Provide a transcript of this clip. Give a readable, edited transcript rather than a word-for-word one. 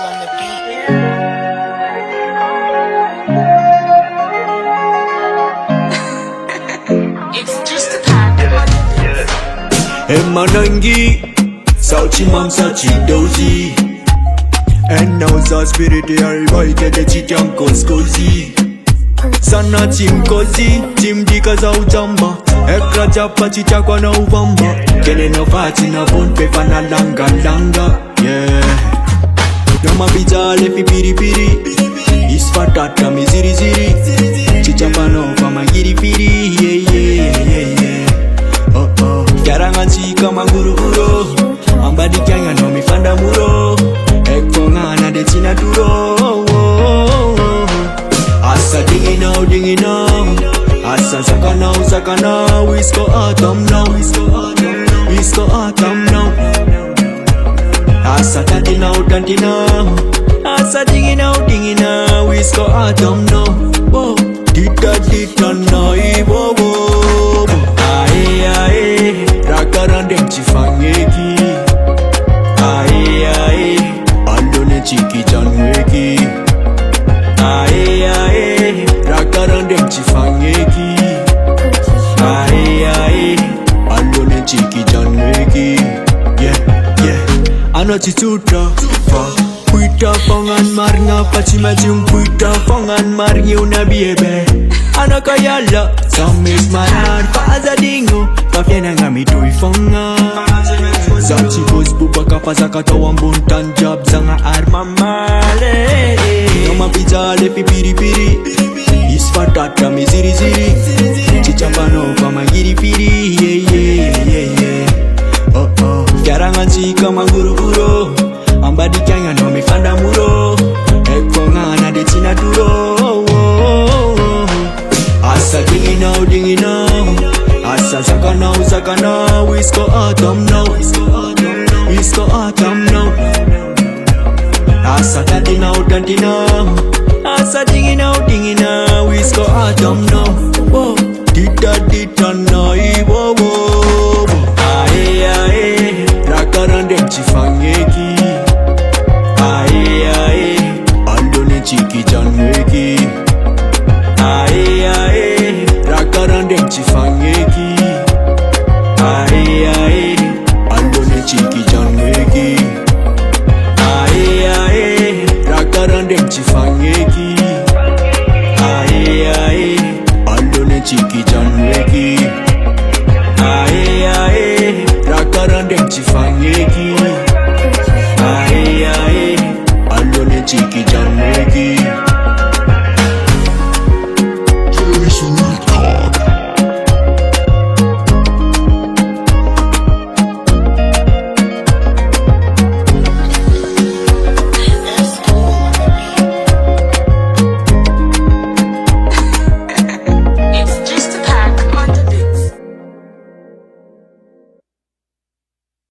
on the beat. It's just a pack. Emanangi, Sauchi mam sachi dozi. And now the spiritual boy get the chitam koskozi. Sana team kozi, team dika za ujamba. Ekra japa chicha kwa na uvamba. Kene no fati na bon pepa na langa langa. Yeah. Nama bija lefi piri piri. Isfatata mi ziri ziri. Chicha pano kama giri piri. Yeah yeah yeah yeah. Oh oh. Karangansi kama guru guru. Ambadi kyanga no mi fanda muro. Ekonga na de tina duro. Asa dingi now Asa sakana Whisko autumn now Whisko autumn now Asa tanti now Asa dingi now Whisko autumn now Whoa Dita now Whoa whoa Ae ae Rakarandem chifangeki Ae ae Andone chiki janweki Ae ae Rakarandem chifangeki Ae ae Andone chiki janweki Yeah yeah Ano chichuta Puita fongan marnga pachimachum Puita fongan marngi una biebe Ano kayala Samis maran Faza dingo Kafiena ngami tuifonga Zachi bos buba kafaza katawan buntan job Zanga arma male Nama bija lefi piri piri Isfatata mi ziri ziri Chichapano kama giri piri Yeah yeah yeah yeah Oh oh Karangansi kama guru guru Ambadi kyanga no mi fanda muro Ekonga na de tina duro Asa dingi now Asa sakana Whisko autumn now Whisko autumn now Asa tanti now Asa dingi now Whisko autumn now Whoa Dita now Whoa whoa Ae ae Rakarandem chifangeki Ae ae Andone chiki janweki Ae ae Rakarandem chifangeki Ae ae Andone chiki janweki Ae ae Rakarandem chifangeki Ae ae Andone chiki janweki Ae ae Rakarandem chifangeki Ae ae Andone chiki janweki